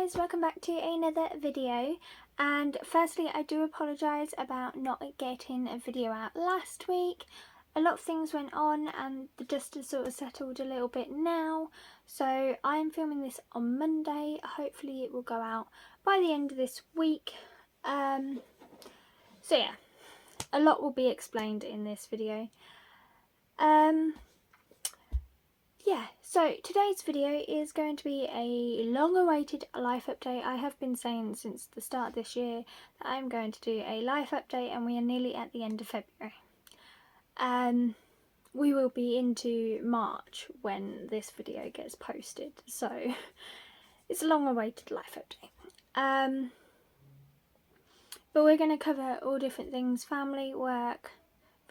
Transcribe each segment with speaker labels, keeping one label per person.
Speaker 1: guys, welcome back to another video. And firstly, I do apologise about not getting a video out last week. A lot of things went on and the dust has sort of settled a little bit now, so I'm filming this on Monday. Hopefully it will go out by the end of this week. So yeah, a lot will be explained in this video. Yeah, so today's video is going to be a long-awaited life update. I have been saying since the start of this year that I'm going to do a life update, and we are nearly at the end of February. We will be into March when this video gets posted, so it's a long-awaited life update. But we're going to cover all different things: family, work,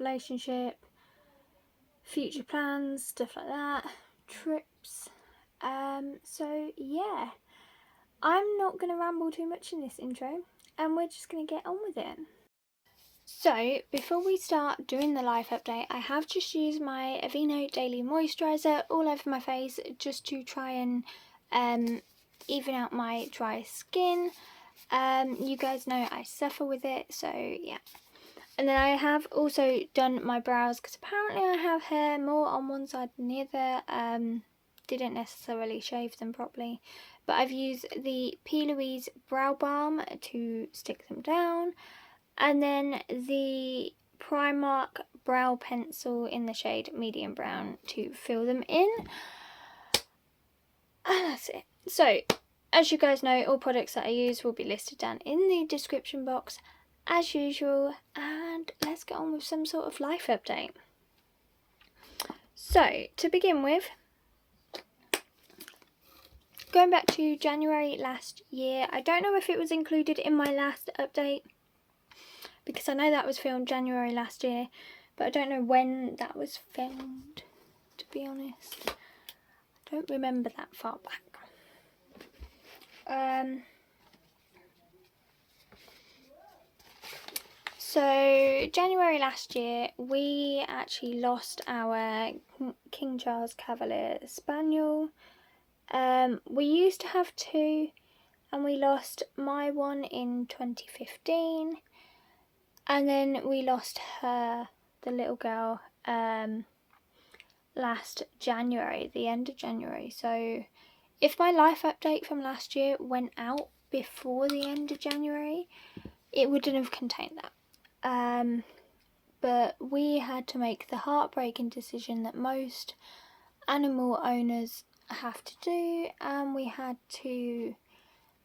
Speaker 1: relationship, future plans, stuff like that, trips. So yeah, I'm not going to ramble too much in this intro, and we're just going to get on with it. So before we start doing the life update, I have just used my Aveeno Daily Moisturizer all over my face just to try and even out my dry skin. You guys know I suffer with it, so yeah. And then I have also done my brows because apparently I have hair more on one side than the other. Didn't necessarily shave them properly, but I've used the Louise brow balm to stick them down, and then the Primark brow pencil in the shade medium brown to fill them in. And that's it. So as you guys know, all products that I use will be listed down in the description box as usual, and let's get on with some sort of life update. So to begin with, going back to January last year, I don't know if it was included in my last update because I know that was filmed January last year, but I don't know when that was filmed, to be honest. I don't remember that far back. So January last year, we actually lost our King Charles Cavalier Spaniel. We used to have two, and we lost my one in 2015, and then we lost her, the little girl, last January, the end of January. So if my life update from last year went out before the end of January, it wouldn't have contained that. But we had to make the heartbreaking decision that most animal owners have to do, and we had to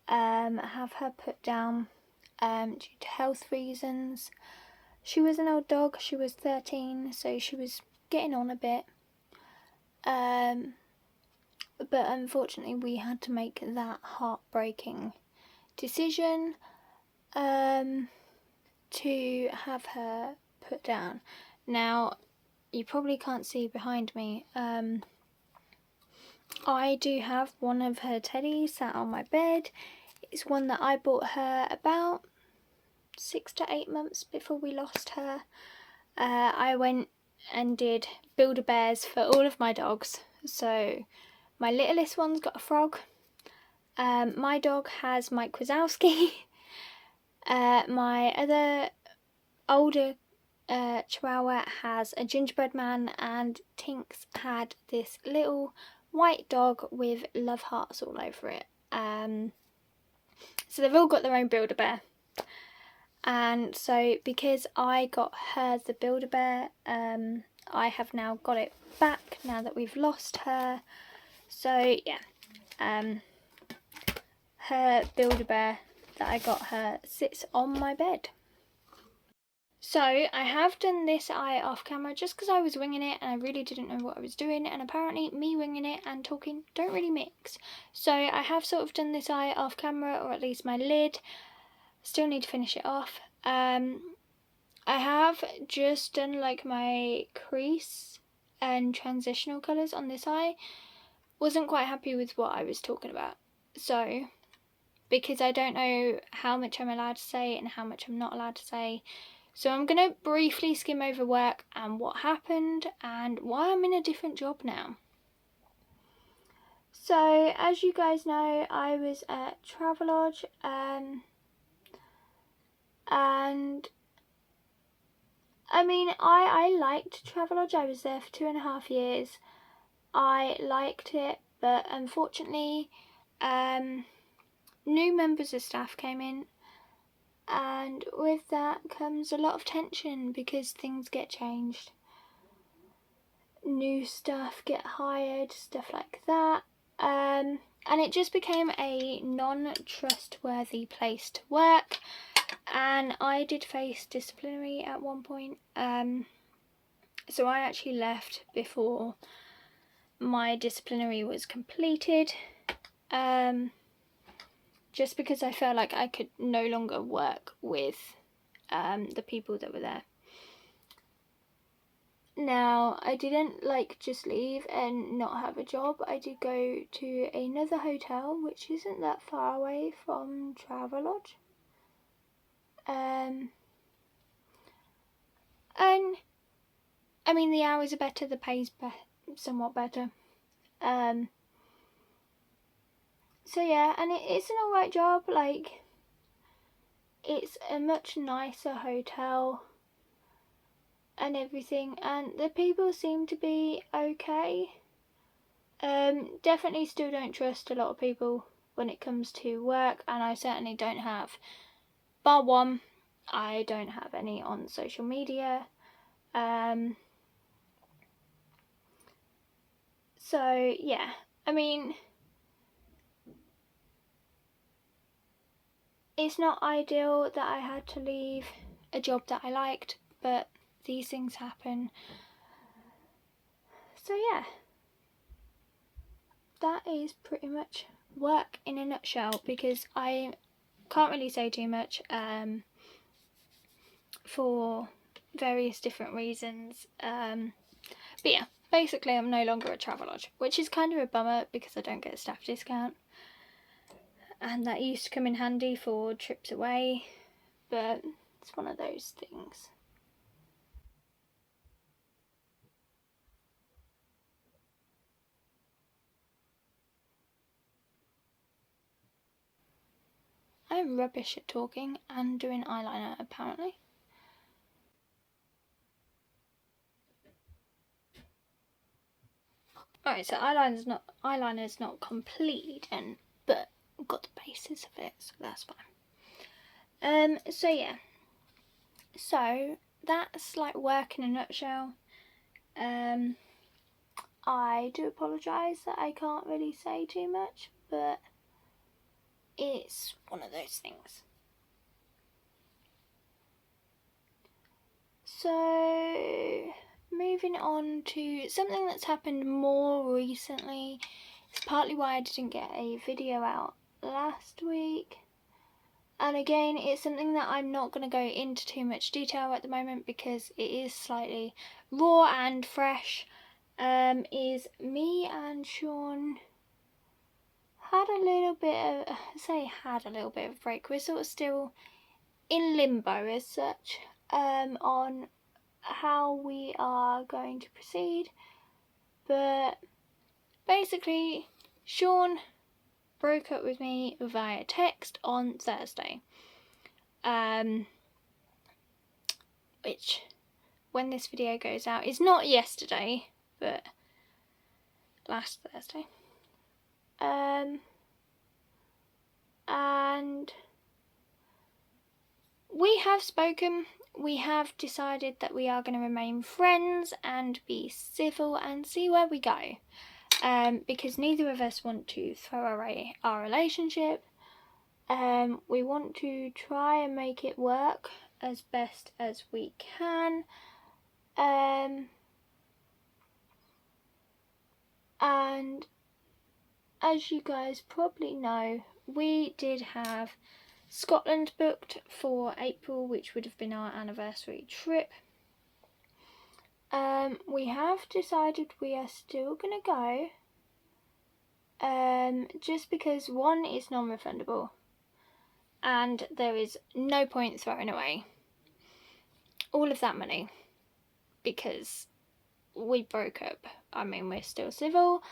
Speaker 1: have her put down due to health reasons. She was an old dog, she was 13, so she was getting on a bit, but unfortunately we had to make that heartbreaking decision to have her put down. Now, you probably can't see behind me, I do have one of her teddies sat on my bed. It's one that I bought her about 6 to 8 months before we lost her. I went and did Build-A-Bears for all of my dogs. So my littlest one's got a frog. My dog has Mike Wazowski. My other older Chihuahua has a gingerbread man, and Tinks had this little white dog with love hearts all over it. So they've all got their own Build-A-Bear. And so because I got her the Build-A-Bear, I have now got it back now that we've lost her. So yeah, her Build-A-Bear that I got her sits on my bed. So I have done this eye off camera just because I was winging it and I really didn't know what I was doing, and apparently me winging it and talking don't really mix. So I have sort of done this eye off camera, or at least my lid. Still need to finish it off. I have just done like my crease and transitional colours on this eye. Wasn't quite happy with what I was talking about. So because I don't know how much I'm allowed to say and how much I'm not allowed to say, so I'm going to briefly skim over work and what happened and why I'm in a different job now. So as you guys know, I was at Travelodge, and I mean, I liked Travelodge. I was there for 2.5 years. I liked it, but unfortunately, new members of staff came in, and with that comes a lot of tension because things get changed. New staff get hired, stuff like that. And it just became a non-trustworthy place to work, and I did face disciplinary at one point. So I actually left before my disciplinary was completed, just because I felt like I could no longer work with the people that were there. Now, I didn't just leave and not have a job. I did go to another hotel, which isn't that far away from Travelodge. And I mean, the hours are better, the pay's somewhat better. So yeah, and it's an alright job. It's a much nicer hotel and everything, and the people seem to be okay. Definitely still don't trust a lot of people when it comes to work, and I certainly don't have, bar one, I don't have any on social media. So yeah, I mean, it's not ideal that I had to leave a job that I liked, but these things happen. So yeah, that is pretty much work in a nutshell, because I can't really say too much for various different reasons. But yeah, basically I'm no longer at Travelodge, which is kind of a bummer because I don't get a staff discount, and that used to come in handy for trips away, but it's one of those things. I'm rubbish at talking and doing eyeliner, apparently. Alright, so eyeliner's not completely done, but I've got the basis of it, so that's fine. So yeah. So that's work in a nutshell. I do apologise that I can't really say too much, but it's one of those things. So moving on to something that's happened more recently. It's partly why I didn't get a video out last week. And again, it's something that I'm not going to go into too much detail at the moment because it is slightly raw and fresh. Is me and Sean had a little bit of, had a little bit of a break. We're sort of still in limbo as such, on how we are going to proceed. But basically, Sean broke up with me via text on Thursday. Which, when this video goes out, is not yesterday, but last Thursday. And we have spoken. We have decided that we are going to remain friends and be civil and see where we go. Because neither of us want to throw away our relationship. We want to try and make it work as best as we can. And as you guys probably know, we did have Scotland booked for April, which would have been our anniversary trip. We have decided we are still gonna go, just because one, is non-refundable, and there is no point throwing away all of that money because we broke up. I mean, we're still civil,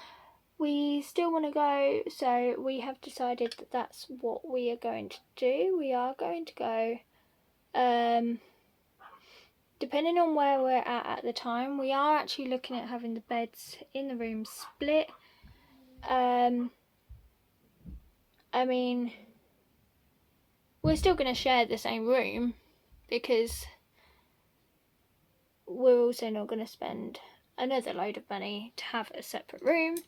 Speaker 1: we still want to go, so we have decided that that's what we are going to do. We are going to go, depending on where we're at the time. We are actually looking at having the beds in the room split. I mean, we're still going to share the same room because we're also not going to spend another load of money to have a separate room.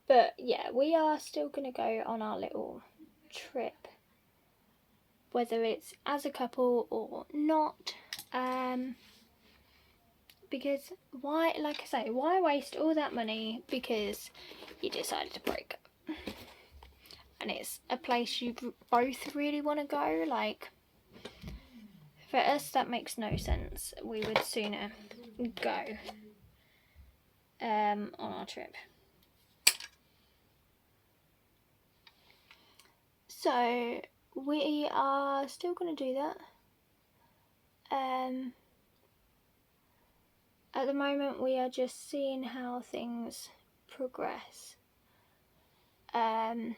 Speaker 1: But yeah, we are still going to go on our little trip, whether it's as a couple or not. Because why, like I say, why waste all that money because you decided to break up? And it's a place you both really want to go. Like, for us, that makes no sense. We would sooner go on our trip. So we are still going to do that. At the moment, we are just seeing how things progress. And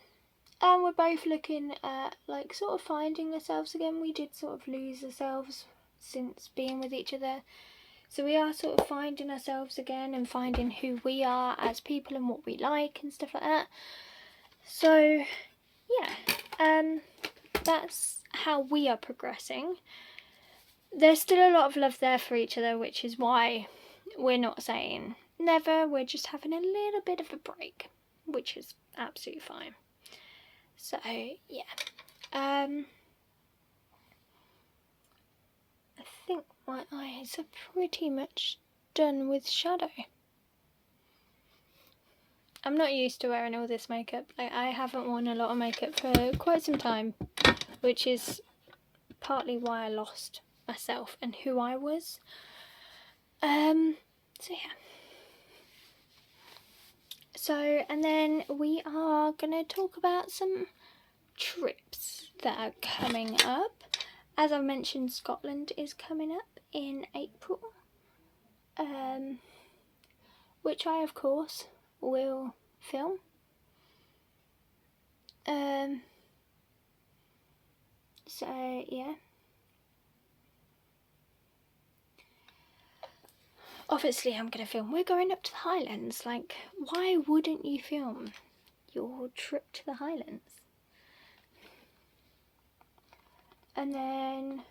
Speaker 1: we're both looking at, like, sort of finding ourselves again. We did sort of lose ourselves since being with each other. So we are sort of finding ourselves again and finding who we are as people and what we like and stuff like that. So, yeah, that's how we are progressing. There's still a lot of love there for each other, which is why we're not saying never. We're just having a little bit of a break, which is absolutely fine. So, yeah. I think my eyes are pretty much done with shadow. I'm not used to wearing all this makeup. Like, I haven't worn a lot of makeup for quite some time, which is partly why I lost myself and who I was. So yeah. So, and then we are gonna talk about some trips that are coming up. As I've mentioned, Scotland is coming up in April, which I of course will film. So yeah. Obviously I'm going to film. We're going up to the Highlands. Like, why wouldn't you film your trip to the Highlands? And then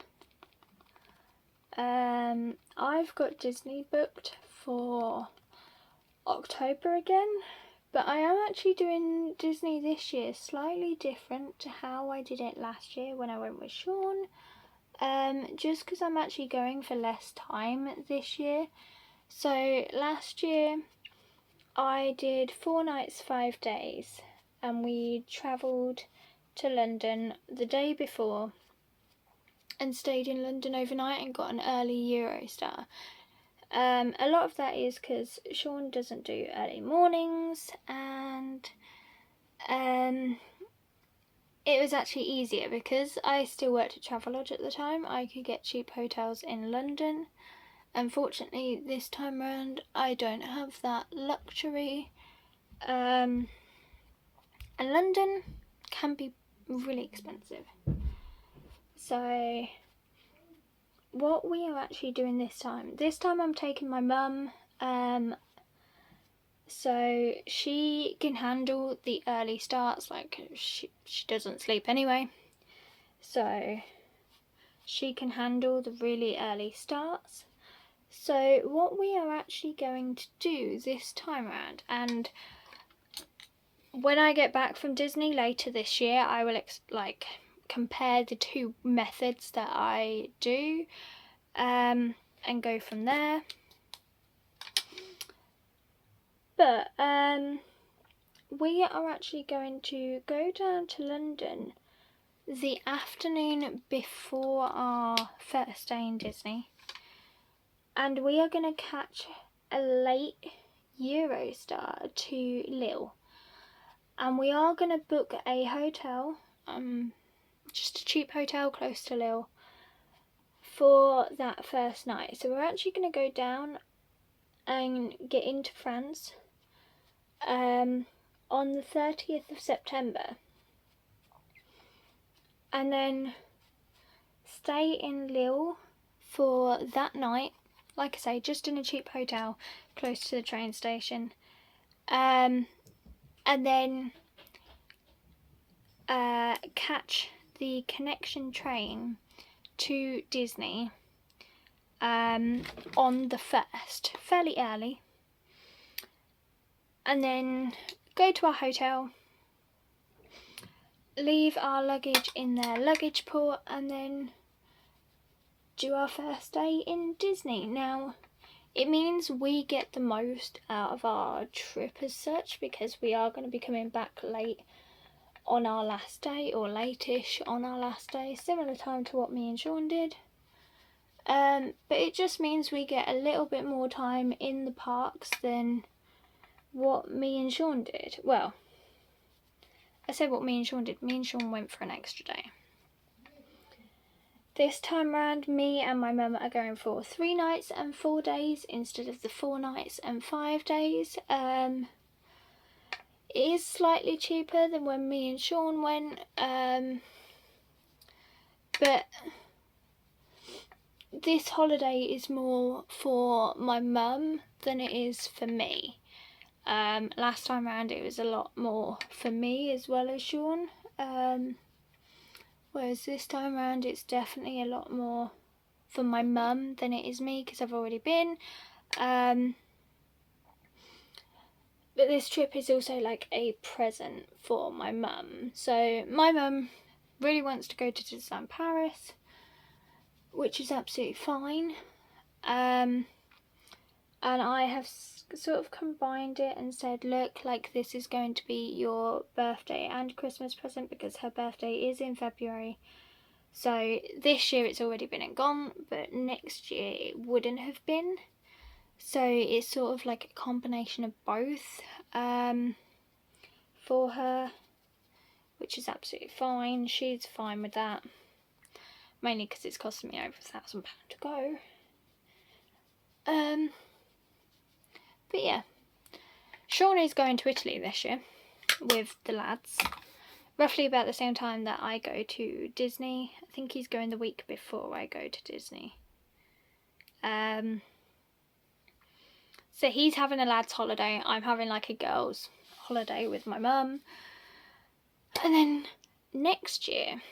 Speaker 1: I've got Disney booked for October again, but I am actually doing Disney this year slightly different to how I did it last year when I went with Sean. Just because I'm actually going for less time this year. So last year I did 4 nights, 5 days, and we travelled to London the day before and stayed in London overnight and got an early Eurostar. A lot of that is because Sean doesn't do early mornings, and it was actually easier because I still worked at Travelodge at the time. I could get cheap hotels in London. Unfortunately, this time around, I don't have that luxury. And London can be really expensive. So, what we are actually doing this time I'm taking my mum. So she can handle the early starts. Like, she doesn't sleep anyway. So she can handle the really early starts. So what we are actually going to do this time around, and when I get back from Disney later this year, I will compare the two methods that I do, and go from there. But we are actually going to go down to London the afternoon before our first day in Disney. And we are going to catch a late Eurostar to Lille. And we are going to book a hotel, just a cheap hotel close to Lille, for that first night. So we're actually going to go down and get into France on the 30th of September, and then stay in Lille for that night, like I say, just in a cheap hotel close to the train station, and then catch the connection train to Disney on the 1st, fairly early, and then go to our hotel, leave our luggage in their luggage port, and then do our first day in Disney. Now, it means we get the most out of our trip as such, because we are going to be coming back late on our last day, or late-ish on our last day, similar time to what me and Sean did. But it just means we get a little bit more time in the parks than what me and Sean did. Well, I said what me and Sean did. Me and Sean went for an extra day. This time around, me and my mum are going for 3 nights and 4 days instead of the 4 nights and 5 days. It is slightly cheaper than when me and Sean went, but this holiday is more for my mum than it is for me. Last time around it was a lot more for me as well as Sean, whereas this time around it's definitely a lot more for my mum than it is me, because I've already been. But this trip is also like a present for my mum. So my mum really wants to go to Disneyland Paris, which is absolutely fine. And I have sort of combined it and said, look, like, this is going to be your birthday and Christmas present, because her birthday is in February. So this year it's already been and gone, but next year it wouldn't have been. So it's sort of like a combination of both for her, which is absolutely fine. She's fine with that, mainly because it's costing me over £1,000 to go. But yeah, Sean is going to Italy this year with the lads, roughly about the same time that I go to Disney. I think he's going the week before I go to Disney. So he's having a lad's holiday, I'm having like a girl's holiday with my mum. And then next year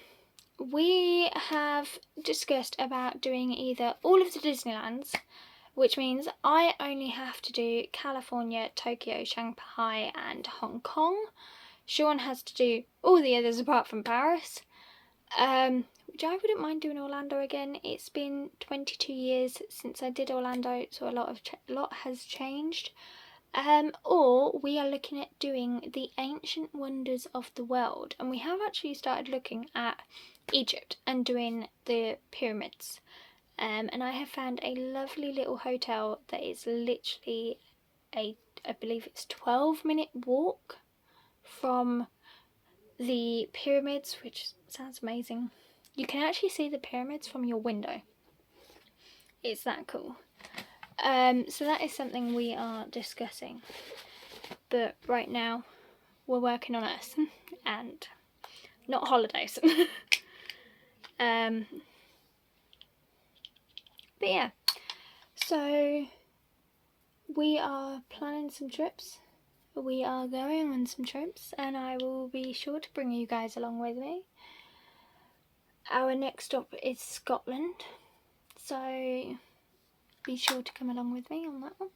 Speaker 1: we have discussed about doing either all of the Disneylands, which means I only have to do California, Tokyo, Shanghai and Hong Kong. Sean has to do all the others apart from Paris, which I wouldn't mind doing Orlando again. It's been 22 years since I did Orlando, so a lot has changed. Or we are looking at doing the ancient wonders of the world, and we have actually started looking at Egypt and doing the pyramids. And I have found a lovely little hotel that is literally I believe it's 12-minute walk from the pyramids, which sounds amazing. You can actually see the pyramids from your window. It's that cool. So that is something we are discussing. But right now, we're working on us and not holidays. But yeah, so we are planning some trips. We are going on some trips, and I will be sure to bring you guys along with me. Our next stop is Scotland, so be sure to come along with me on that one.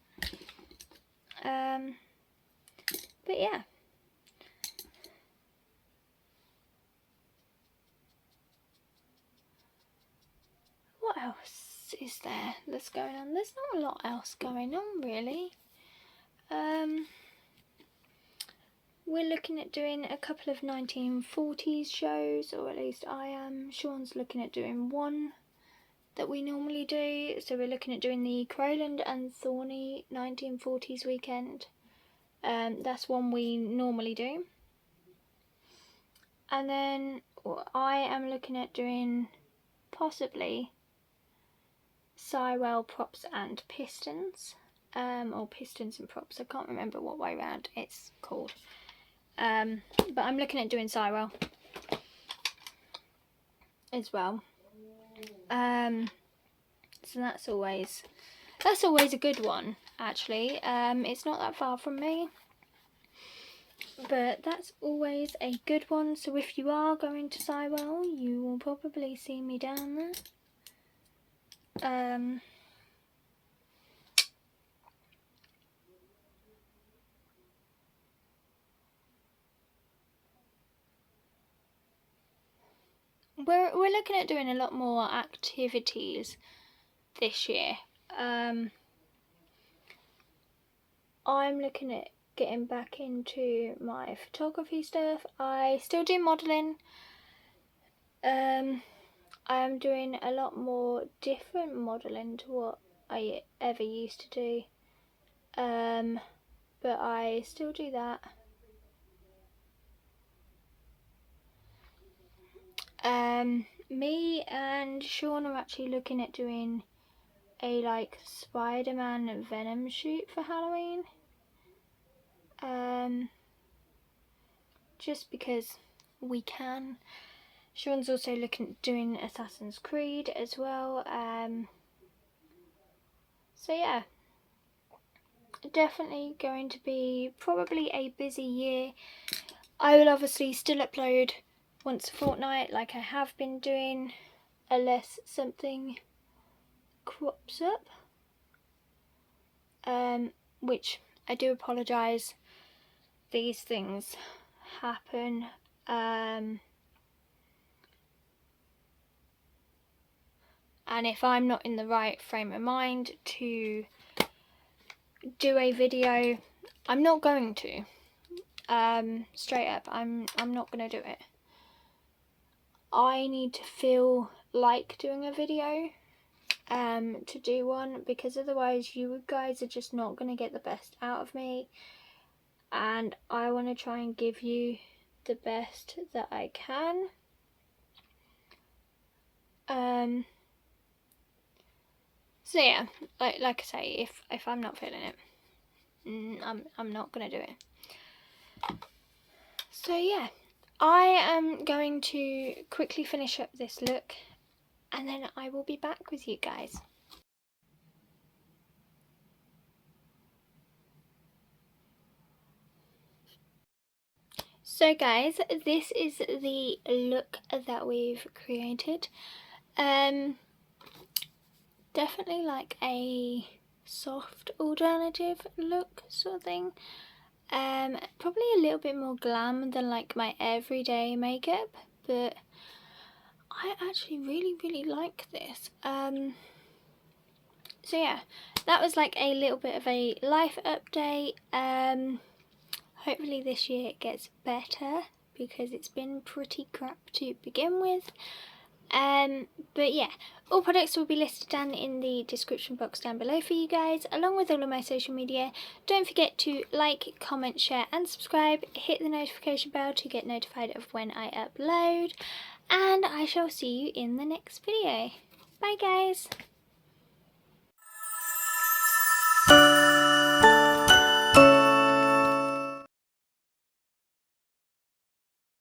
Speaker 1: But yeah. What else is there that's going on? There's not a lot else going on, really. We're looking at doing a couple of 1940s shows, or at least I am. Sean's looking at doing one that we normally do. So we're looking at doing the Crowland and Thorny 1940s weekend. That's one we normally do. And then I am looking at doing possibly Sywell Props and Pistons. or pistons and props. I can't remember what way round it's called. But I'm looking at doing Cyril as well. So that's always a good one, actually. It's not that far from me, but that's always a good one. So if you are going to Cyril, you will probably see me down there. We're looking at doing a lot more activities this year. I'm looking at getting back into my photography stuff. I still do modelling. I am doing a lot more different modelling to what I ever used to do. But I still do that. Me and Sean are actually looking at doing a like Spider-Man and Venom shoot for Halloween. Just because we can. Sean's also looking at doing Assassin's Creed as well. So yeah, definitely going to be probably a busy year. I will obviously still upload once a fortnight like I have been doing, unless something crops up, which I do apologise. These things happen. And if I'm not in the right frame of mind to do a video, I'm not going to. Straight up, I'm not going to do it. I need to feel like doing a video to do one, because otherwise you guys are just not going to get the best out of me, and I want to try and give you the best that I can. So yeah, like I say, if I'm not feeling it, I'm not gonna do it. So yeah, I am going to quickly finish up this look, and then I will be back with you guys. So guys, this is the look that we've created. Definitely like a soft alternative look sort of thing. Probably a little bit more glam than like my everyday makeup, but I actually really like this. So yeah, that was like a little bit of a life update. Hopefully this year it gets better, because it's been pretty crap to begin with. But yeah, all products will be listed down in the description box down below for you guys, along with all of my social media. Don't forget to like, comment, share and subscribe. Hit the notification bell to get notified of when I upload, and I shall see you in the next video. Bye guys!